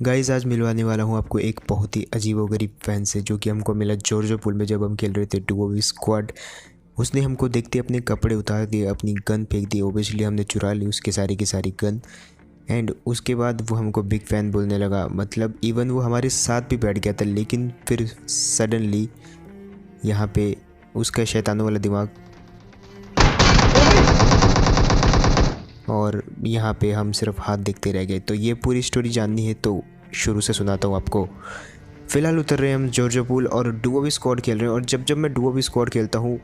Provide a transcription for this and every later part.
Guys आज मिलवाने वाला हूँ आपको एक बहुत ही अजीबोगरीब फैन से, जो कि हमको मिला जॉर्जो पूल में जब हम खेल रहे थे डुओ स्क्वाड। उसने हमको देखते अपने कपड़े उतार दिए, अपनी गन फेंक दी। ओबियसली हमने चुरा ली उसके सारी की सारी गन। एंड उसके बाद वो हमको बिग फ़ैन बोलने लगा, मतलब इवन वो हमारे साथ भी बैठ गया था। लेकिन फिर सडनली यहाँ पे उसका शैतानों वाला दिमाग, और यहाँ पे हम सिर्फ हाथ देखते रह गए। तो ये पूरी स्टोरी जाननी है तो शुरू से सुनाता हूँ आपको। फ़िलहाल उतर रहे हैं हम जॉर्जो पूल और डुओ स्क्वाड खेल रहे हैं। और जब मैं डुओ स्क्वाड खेलता हूँ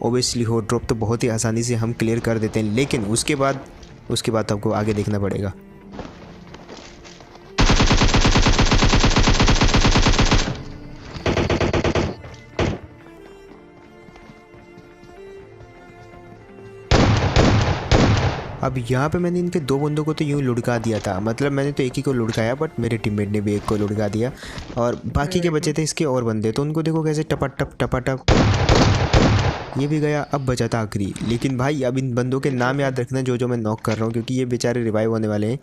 ओबियसली हो ड्रॉप तो बहुत ही आसानी से हम क्लियर कर देते हैं। लेकिन उसके बाद आपको आगे देखना पड़ेगा। अब यहाँ पे मैंने इनके दो बंदों को तो यूँ लुढ़का दिया था, मतलब मैंने तो एक ही को लुढ़काया, बट मेरे टीममेट ने भी एक को लुढ़का दिया। और बाकी के बचे थे इसके और बंदे, तो उनको देखो कैसे टपाटप ये भी गया। अब बचा था आखिरी। लेकिन भाई अब इन बंदों के नाम याद रखना जो मैं नॉक कर रहा हूँ, क्योंकि ये बेचारे रिवाइव होने वाले हैं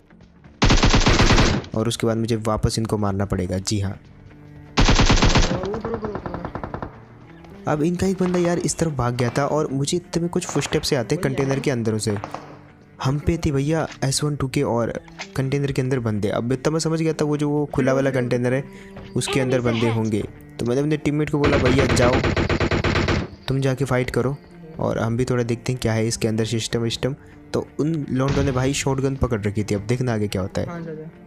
और उसके बाद मुझे वापस इनको मारना पड़ेगा। जी हाँ, अब इनका एक बंदा यार इस तरफ भाग गया था और मुझे इतने में कुछ फुटस्टेप से आते कंटेनर के अंदरों से। हम पे थी भैया S12 के और कंटेनर के अंदर बंदे। अब इतना मैं समझ गया था वो खुला वाला कंटेनर है उसके अंदर बंदे होंगे। तो मैंने अपने टीममेट को बोला, भैया जाओ तुम जाके फाइट करो और हम भी थोड़ा देखते हैं क्या है इसके अंदर सिस्टम। तो उन लौंडों ने भाई शॉटगन पकड़ रखी थी। अब देखना आगे क्या होता है।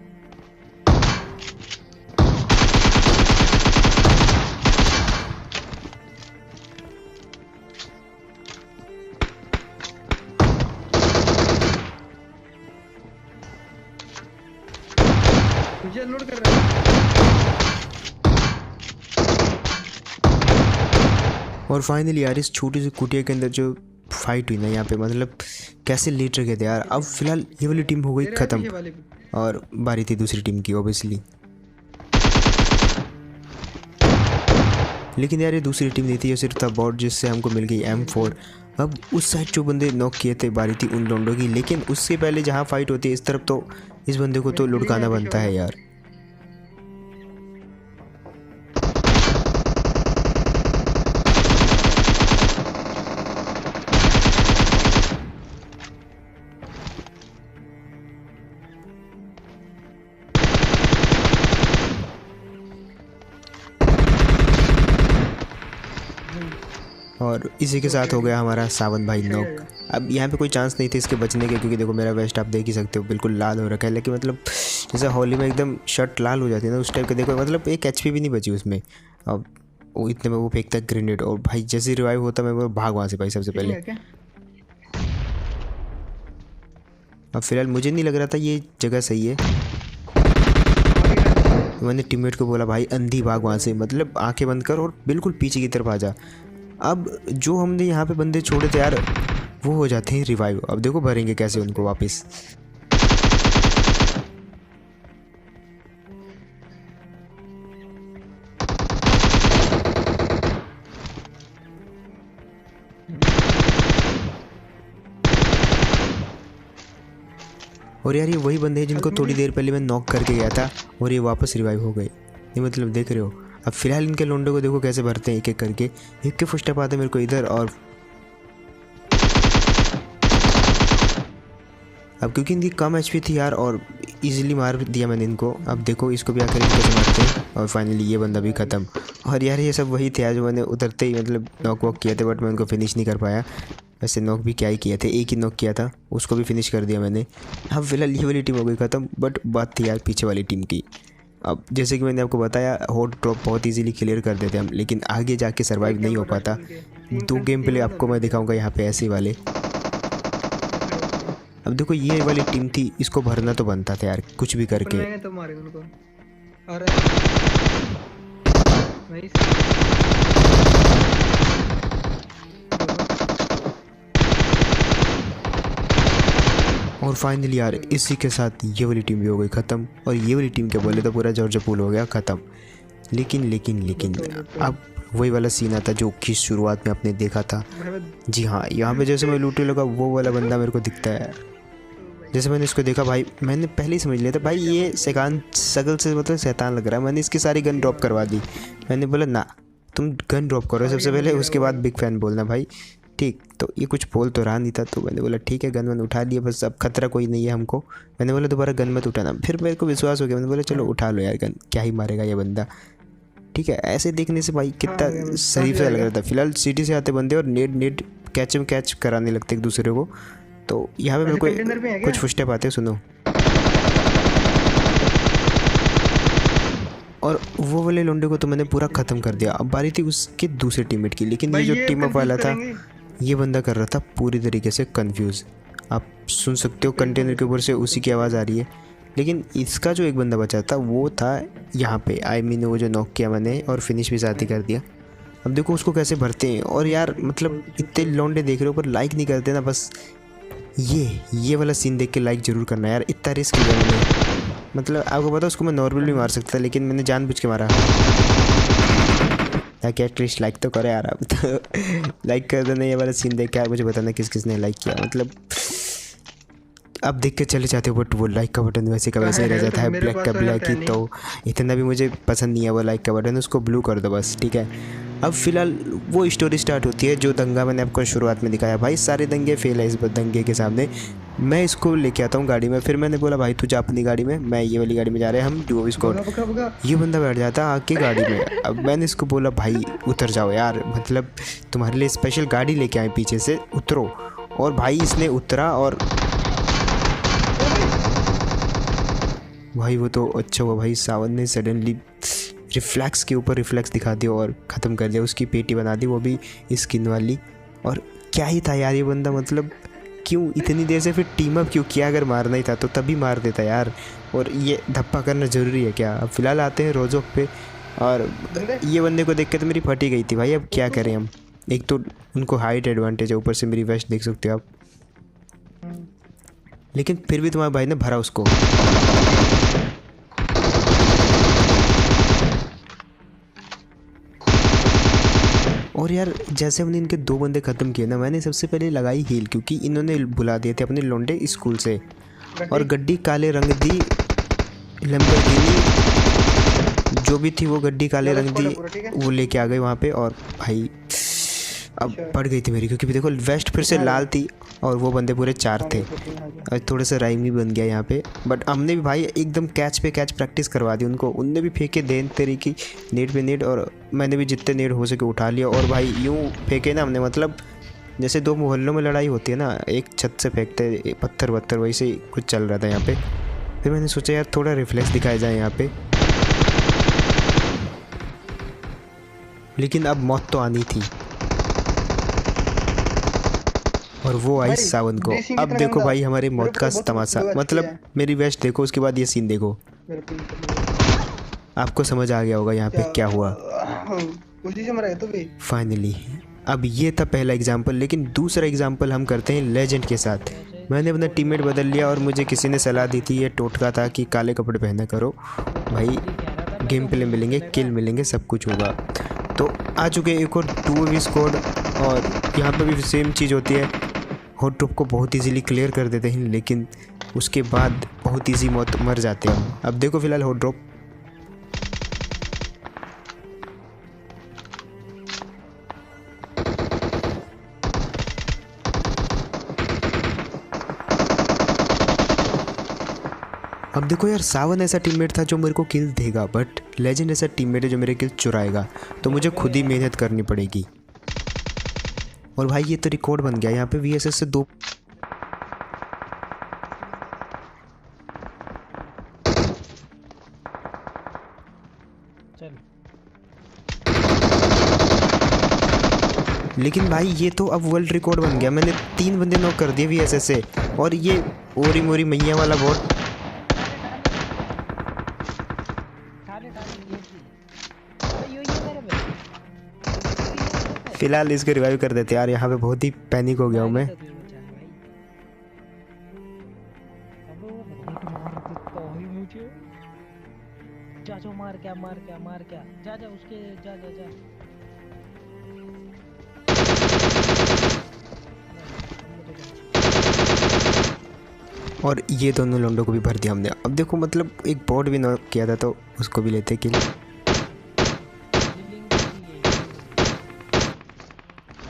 मुझे अनलोड कर रहा है। और फाइनली यार इस छोटी सी कुटिया के अंदर जो फाइट हुई ना यहाँ पे, मतलब कैसे लेट रखे थे यार। अब फिलहाल ये वाली टीम हो गई ख़त्म और बारी थी दूसरी टीम की ओबियसली। लेकिन यार ये दूसरी टीम नहीं थी, ये सिर्फ था बॉट जिससे हमको मिल गई M4। अब उस साइड जो बंदे नॉक किए थे बारी थी उन लोंडों की। लेकिन उससे पहले जहाँ फाइट होती है इस तरफ, तो इस बंदे को तो लुढ़काना बनता है यार। और इसी के साथ हो गया हमारा सावन भाई नॉक। अब यहाँ पे कोई चांस नहीं थे इसके बचने के, क्योंकि देखो मेरा वेस्ट आप देख ही सकते हो बिल्कुल लाल हो रखा है। लेकिन मतलब जैसे होली में एकदम शर्ट लाल हो जाती है ना, उस टाइप का देखो, मतलब एक HP भी नहीं बची उसमें। अब वो इतने में वो फेंकता ग्रेनेड और भाई जैसे रिवाइव होता मैं वो भाग वहाँ से भाई सबसे पहले। अब फिलहाल मुझे नहीं लग रहा था ये जगह सही है। मैंने टीममेट को बोला, भाई अंधी भाग वहाँ से, मतलब आंखें बंद कर और बिल्कुल पीछे की तरफ आ जा। अब जो हमने यहाँ पे बंदे छोड़े थे यार वो हो जाते हैं रिवाइव। अब देखो भरेंगे कैसे उनको वापस। और यार ये वही बंदे हैं जिनको थोड़ी देर पहले मैं नॉक करके गया था और ये वापस रिवाइव हो गए। ये मतलब देख रहे हो। अब फिलहाल इनके लोंडों को देखो कैसे भरते हैं एक एक करके। एक के फुटस्टेप आते मेरे को इधर, और अब क्योंकि इनकी कम HP थी यार और इजीली मार दिया मैंने इनको। अब देखो इसको भी आकर कैसे मारते हैं। और फाइनली ये बंदा भी ख़त्म। और यार ये सब वही थे यार जो मैंने उतरते ही मतलब नॉक वॉक किए थे, बट मैं उनको फिनिश नहीं कर पाया। वैसे नॉक भी क्या ही किए थे, एक ही नॉक किया था, उसको भी फिनिश कर दिया मैंने। अब फिलहाल ये वाली टीम हो गई ख़त्म, बट बात थी यार पीछे वाली टीम की। अब जैसे कि मैंने आपको बताया हॉट ड्रॉप बहुत इजीली क्लियर कर देते हम, लेकिन आगे जाके सर्वाइव नहीं हो पाता। 2 गेम प्ले आपको मैं दिखाऊंगा यहाँ पे ऐसे वाले। अब देखो ये वाली टीम थी, इसको भरना तो बनता था यार कुछ भी करके। तो मारे उनको। और फाइनली यार इसी के साथ ये वाली टीम भी हो गई ख़त्म। और ये वाली टीम क्या बोले तो पूरा जॉर्जो पूल हो गया ख़त्म। लेकिन अब वही वाला सीन आता जो कि शुरुआत में आपने देखा था। जी हाँ, यहाँ पे जैसे मैं लूटने लगा वो वाला बंदा मेरे को दिखता है। जैसे मैंने इसको देखा भाई, मैंने पहले ही समझ लिया था भाई ये शकल से मतलब शैतान लग रहा है। मैंने इसकी सारी गन ड्रॉप करवा दी। मैंने बोला ना तुम गन ड्रॉप करो सबसे पहले, उसके बाद बिग फैन बोलना भाई, ठीक। तो ये कुछ बोल तो रहा नहीं था, तो मैंने बोला ठीक है, गन वन उठा लिया, बस अब खतरा कोई नहीं है हमको। मैंने बोला दोबारा गन मत उठाना। फिर मेरे को विश्वास हो गया, मैंने बोला चलो उठा लो यार गन, क्या ही मारेगा ये बंदा, ठीक है। ऐसे देखने से भाई कितना शरीफ सा लग रहा था। फिलहाल सिटी से आते बंदे और नेट कैच कराने लगते एक दूसरे को। तो यहाँ पे मेरे को कुछ फुटस्टेप आते हैं, सुनो। और वो वाले लोंडे को तो मैंने पूरा ख़त्म कर दिया। अब बारी थी उसके दूसरे टीममेट की, लेकिन ये जो टीम अप वाला था ये बंदा कर रहा था पूरी तरीके से कंफ्यूज। आप सुन सकते हो कंटेनर के ऊपर से उसी की आवाज़ आ रही है। लेकिन इसका जो एक बंदा बचा था वो था यहाँ पे, आई मीन वो जो नॉक किया मैंने और फिनिश भी साथ ही कर दिया। अब देखो उसको कैसे भरते हैं। और यार मतलब इतने लौंडे देख रहे हो पर लाइक नहीं करते ना, बस ये वाला सीन देख के लाइक ज़रूर करना यार। इतना रिस्क लिया मैंने, मतलब आपको पता उसको मैं नॉर्मल भी मार सकता था, लेकिन मैंने जानबूझ के मारा ताकि एटलीस्ट लाइक तो करे यार। अब तो लाइक कर देना ये वाला सीन देख के यार, मुझे बताना किस किस ने लाइक किया। मतलब अब देख के चले जाते हो, बट वो लाइक का बटन वैसे का वैसे ही रह जाता है, ब्लैक का ब्लैक ही। तो इतना भी मुझे पसंद नहीं है वो लाइक का बटन, उसको ब्लू कर दो बस, ठीक है। अब फिलहाल वो स्टोरी स्टार्ट होती है जो दंगा मैंने आपको शुरुआत में दिखाया। भाई सारे दंगे फेल है इस दंगे के सामने। मैं इसको लेके आता हूँ गाड़ी में, फिर मैंने बोला भाई तू जा अपनी गाड़ी में, मैं ये वाली गाड़ी में जा रहे हैं हम डुओ स्क्वाड। ये बंदा बैठ जाता है आके गाड़ी में। अब मैंने इसको बोला भाई उतर जाओ यार, मतलब तुम्हारे लिए स्पेशल गाड़ी लेके आए पीछे से, उतरो। और भाई इसने उतरा और भाई वो तो अच्छा हुआ भाई सावन ने सडनली रिफ्लेक्स के ऊपर रिफ्लेक्स दिखा दिया और ख़त्म कर दिया, उसकी पेटी बना दी वो भी स्किन वाली। और क्या ही था यार ये बंदा, मतलब क्यों इतनी देर से फिर टीम अप क्यों किया? अगर मारना ही था तो तभी मार देता यार। और ये धप्पा करना ज़रूरी है क्या? अब फिलहाल आते हैं रोजोक पे। और ये बंदे को देख के तो मेरी फटी गई थी भाई, अब क्या करें हम। एक तो उनको हाइट एडवांटेज है, ऊपर से मेरी वेस्ट देख सकते हो आप, लेकिन फिर भी तुम्हारे भाई ने भरा उसको। और यार जैसे हमने इनके 2 बंदे ख़त्म किए ना, मैंने सबसे पहले लगाई हील, क्योंकि इन्होंने बुला दिए थे अपने लौंडे स्कूल से। और गड्डी काले रंग दी, लैम्बोर्गिनी जो भी थी वो गड्डी काले रंग दी, वो लेके आ गए वहाँ पे। और भाई अब पड़ गई थी मेरी, क्योंकि देखो वेस्ट फिर से लाल थी और वो बंदे पूरे 4 थे। और थोड़ा सा राइम भी बन गया यहाँ पे। बट हमने भी भाई एकदम कैच पे कैच प्रैक्टिस करवा दी उनको। उनने भी फेंके देन तरीके नेट पे नेट, और मैंने भी जितने नेट हो सके उठा लिया। और भाई यूँ फेंके ना हमने, मतलब जैसे 2 मोहल्लों में लड़ाई होती है ना, एक छत से फेंकते पत्थर वत्थर, वैसे ही कुछ चल रहा था यहाँ पे। फिर मैंने सोचा यार थोड़ा रिफ्लेक्स दिखाया जाए यहाँ पे, लेकिन अब मौत तो आनी थी। और वो आई सावन को। अब देखो भाई हमारी मौत का तमाशा, मतलब मेरी वेस्ट देखो, उसके बाद ये सीन देखो, आपको समझ आ गया होगा यहाँ पे क्या हुआ फाइनली। अब ये था पहला एग्जाम्पल, लेकिन दूसरा एग्जाम्पल हम करते हैं लेजेंड के साथ। मैंने अपना टीममेट बदल लिया और मुझे किसी ने सलाह दी थी, ये टोटका था कि काले कपड़े पहना करो भाई, गेम प्ले मिलेंगे, किल मिलेंगे, सब कुछ होगा। तो आ चुके एक और 2v स्क्वाड। और यहाँ पर भी सेम चीज़ होती है, हॉट ड्रॉप को बहुत इजीली क्लियर कर देते हैं, लेकिन उसके बाद बहुत इजी मौत मर जाते हैं। अब देखो फिलहाल हॉट ड्रॉप, अब देखो यार सावन ऐसा टीममेट था जो मेरे को किल देगा, बट लेजेंड ऐसा टीममेट है जो मेरे किल चुराएगा। तो मुझे खुद ही मेहनत करनी पड़ेगी। और भाई ये तो रिकॉर्ड बन गया यहाँ पे, VSS से 2 लेकिन भाई ये तो अब वर्ल्ड रिकॉर्ड बन गया। मैंने 3 बंदे नॉक कर दिए VSS से। और ये ओरी मोरी मैया वाला बॉट, फिलहाल इसको रिवाइव कर देते यार। यहाँ पे बहुत ही पैनिक हो गया हूँ मैं। जा मार क्या जा उसके जा और ये दोनों लोंडो को भी भर दिया हमने। अब देखो मतलब एक बॉट भी नॉक किया था तो उसको भी लेते किल।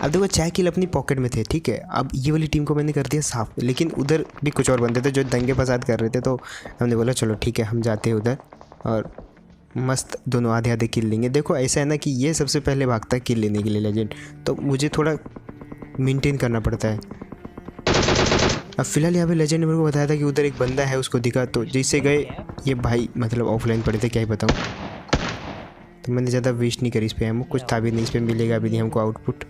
अब देखो 6 किल अपनी पॉकेट में थे, ठीक है। अब ये वाली टीम को मैंने कर दिया साफ, लेकिन उधर भी कुछ और बंदे थे जो दंगे फसाद कर रहे थे, तो हमने बोला चलो ठीक है हम जाते हैं उधर और मस्त दोनों आधे आधे किल लेंगे। देखो ऐसा है ना कि ये सबसे पहले भागता है किल लेने के लिए लेजेंड, तो मुझे थोड़ा मेंटेन करना पड़ता है। अब फिलहाल यहाँ पे लेजेंड ने मेरे को बताया था कि उधर एक बंदा है, उसको दिखा, तो जैसे गए ये भाई मतलब ऑफलाइन पड़े थे, क्या ही बताऊँ। तो मैंने ज़्यादा वेस्ट नहीं करी इस पर एमो, कुछ था भी नहीं इस पर, मिलेगा भी नहीं हमको आउटपुट।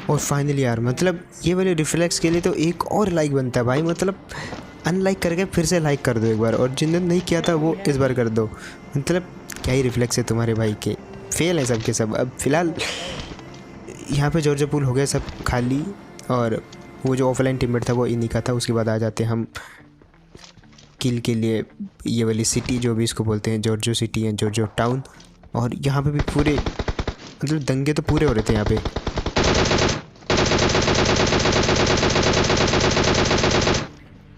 और फाइनली यार मतलब ये वाले रिफ्लेक्स के लिए तो एक और लाइक बनता है भाई, मतलब अनलाइक करके फिर से लाइक कर दो एक बार, और जिन्होंने नहीं किया था वो इस बार कर दो। मतलब क्या ही रिफ्लेक्स है तुम्हारे भाई के, फेल है सबके सब। अब फिलहाल यहाँ पे जॉर्जिया पूल हो गया सब खाली, और वो जो ऑफलाइन टीममेट था वो इन्हीं का था। उसके बाद आ जाते हम किल के लिए ये वाली सिटी जो भी इसको बोलते हैं, जॉर्जियो सिटी है, जॉर्जियो टाउन। और यहाँ पे भी पूरे मतलब दंगे तो पूरे हो रहे थे यहाँ पे।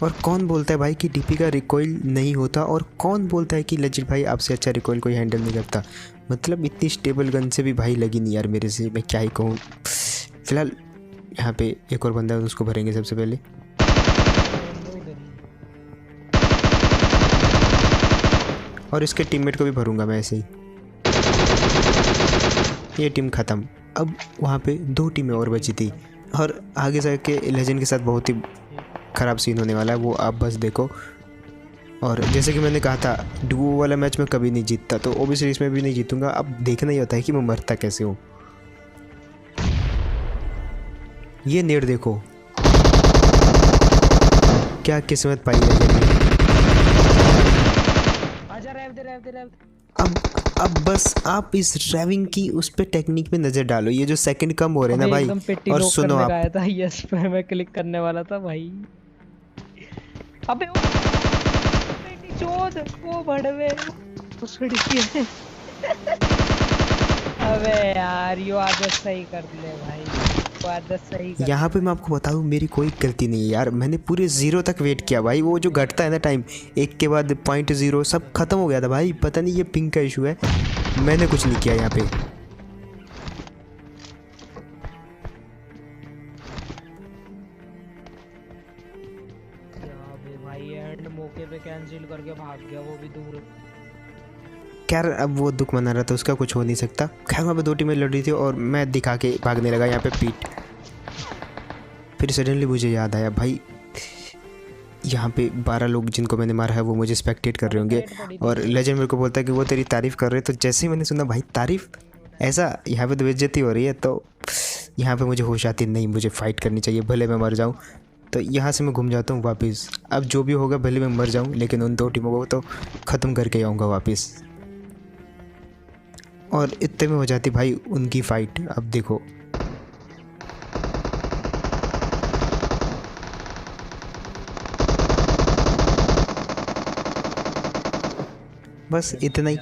और कौन बोलता है भाई कि डीपी का रिकॉइल नहीं होता, और कौन बोलता है कि लजित भाई आपसे अच्छा रिकॉइल कोई हैंडल नहीं करता। मतलब इतनी स्टेबल गन से भी भाई लगी नहीं यार मेरे से, मैं क्या ही कहूँ। फिलहाल यहाँ पे एक और बंदा है, उसको भरेंगे सबसे पहले। और इसके टीममेट को भी भरूंगा मैं ऐसे ही। ये टीम ख़त्म। अब वहाँ पे 2 टीमें और बची थी, और आगे जाके लेजेंड के साथ बहुत ही ख़राब सीन होने वाला है, वो आप बस देखो। और जैसे कि मैंने कहा था डुओ वाला मैच मैं कभी नहीं जीतता, तो ओबियसली इसमें भी नहीं जीतूंगा। अब देखना ही होता है कि मैं मरता कैसे हूँ। ये नेट देखो क्या किस्मत पाई लेजेंड ने। आजा रैव दे। अब बस आप इस रैविंग की उस पे टेक्निक पे नज़र डालो, ये जो सेकंड कम हो रहे हैं ना भाई। एकदम पेटी और लॉक सुनो करने का आप, आया था, यस पे मैं क्लिक करने वाला था भाई। अबे वो पेटी चोद, वो भड़वे उस लड़की है। अबे यार यो आदत सही कर ले भाई, वो आदत सही कर। यहाँ पे मैं आपको बताऊँ मेरी कोई गलती नहीं है यार, मैंने पूरे 0 तक वेट किया भाई। वो जो घटता है ना टाइम 1 के बाद 0.0 सब खत्म हो गया था भाई। पता नहीं ये पिंक का इशू है, मैंने कुछ नहीं किया यहाँ पे। भाई एंड मौके पे कैंसिल करके भाग गया, वो भी दूर। खैर अब वो दुख मना रहा था, उसका कुछ हो नहीं सकता। खैर वहाँ पे 2 टीमें लड़ रही थी और मैं दिखा के भागने लगा यहाँ पे पीठ। फिर सडनली मुझे याद आया भाई यहाँ पे 12 लोग जिनको मैंने मारा है वो मुझे स्पेक्टेट कर रहे होंगे, और लेजेंड मेरे को बोलता है कि वो तेरी तारीफ़ कर रहे हैं। तो जैसे ही मैंने सुना भाई तारीफ़, ऐसा यहाँ पे तो बेइज्जती हो रही है, तो यहाँ पे मुझे होश आती नहीं, मुझे फ़ाइट करनी चाहिए भले मैं मर जाऊँ। तो यहाँ से मैं घूम जाता हूँ वापस। अब जो भी होगा भले मैं मर जाऊँ, लेकिन उन 2 टीमों को तो ख़त्म करके आऊँगा वापस। और इतने में हो जाती भाई उनकी फ़ाइट। अब देखो बस इतना ही,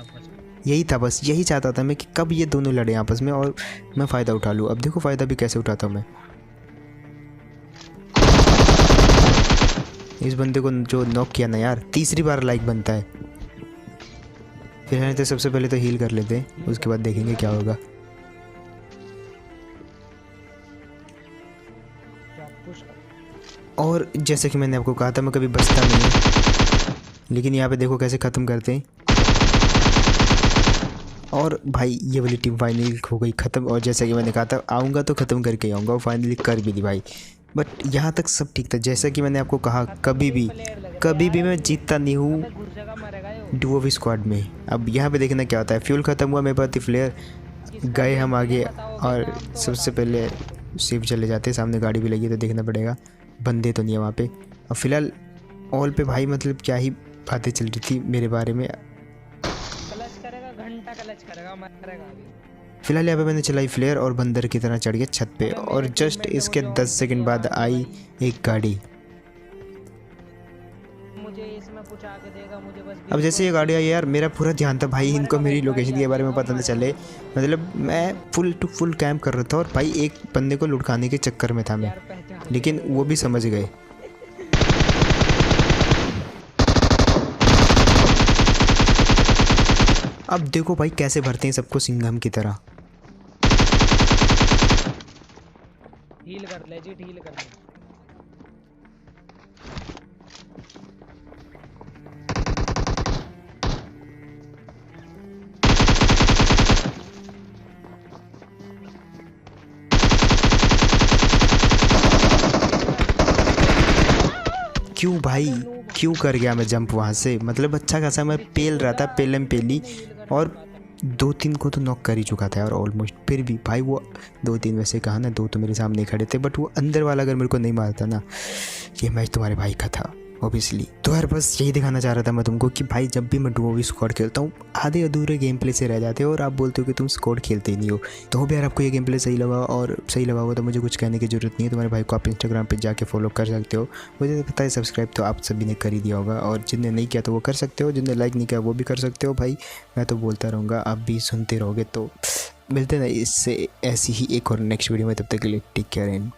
यही था, बस यही चाहता था मैं कि कब ये दोनों लड़े आपस में और मैं फ़ायदा उठा लूँ। अब देखो फ़ायदा भी कैसे उठाता हूँ मैं। इस बंदे को जो नॉक किया ना यार, 3री बार लाइक बनता है। फिर तो सबसे पहले तो हील कर लेते हैं, उसके बाद देखेंगे क्या होगा। और जैसे कि मैंने आपको कहा था मैं कभी बचता नहीं, लेकिन यहाँ पे देखो कैसे ख़त्म करते हैं। और भाई ये वाली टीम फाइनली हो गई ख़त्म, और जैसे कि मैंने कहा था आऊँगा तो ख़त्म करके ही आऊँगा, और फाइनली कर भी दी भाई। बट यहाँ तक सब ठीक था। जैसा कि मैंने आपको कहा कभी भी मैं जीतता नहीं हूँ डुओ स्क्वाड में। अब यहाँ पे देखना क्या होता है। फ्यूल ख़त्म हुआ मेरे पास फ्लेयर, गए हम आगे, और सबसे पहले सिर्फ चले जाते हैं। सामने गाड़ी भी लगी तो देखना पड़ेगा बंदे तो नहीं है वहाँ पे। और फिलहाल ऑल पे भाई मतलब क्या ही बातें चल रही थी मेरे बारे में। फिलहाल यहाँ पे मैंने चलाई फ्लेयर और बंदर की तरह चढ़ गया छत पे, और जस्ट इसके 10 सेकंड बाद आई एक गाड़ी। मुझे इसमें कुछ आके देगा मुझे बस अब जैसे ये गाड़ी आई यार, मेरा पूरा ध्यान था भाई इनको मेरी लोकेशन के बारे में पता न चले। मतलब मैं फुल टू फुल कैंप कर रहा था और भाई एक बंदे को लुढ़काने के चक्कर में था मैं, यार पहचान लेकिन वो भी समझ गए। अब देखो भाई कैसे भरते हैं सबको सिंघम की तरह। हील कर ले जी, हील कर ले। क्यों भाई, क्यों कर गया मैं जंप वहाँ से? मतलब अच्छा खासा मैं पेल रहा था, पेलम पेली, और 2-3 को तो नॉक कर ही चुका था यार ऑलमोस्ट। फिर भी भाई वो 2-3 वैसे कहा ना, 2 तो मेरे सामने खड़े थे, बट वो अंदर वाला अगर मेरे को नहीं मारता ना, ये मैच तुम्हारे भाई का था ऑब्वियसली। तो यार बस यही दिखाना चाह रहा था मैं तुमको कि भाई जब भी मैं डुओ स्क्वाड खेलता हूँ आधे अधूरे गेम प्ले से रह जाते हो और आप बोलते हो कि तुम स्क्वाड खेलते ही नहीं हो। तो होप यार आपको ये गेम प्ले सही लगा, और सही लगा होगा तो मुझे कुछ कहने की ज़रूरत नहीं है। तुम्हारे भाई को आप इंस्टाग्राम पे जाके फॉलो कर सकते हो। मुझे तो पता है सब्सक्राइब तो आप सभी ने कर ही दिया होगा, और जिनने नहीं किया तो वो कर सकते हो, जिनने लाइक नहीं किया वो भी कर सकते हो। भाई मैं तो बोलता रहूँगा, आप भी सुनते रहोगे। तो मिलते हैं इससे ऐसी ही एक और नेक्स्ट वीडियो में, तब तक के लिए टेक केयर एंड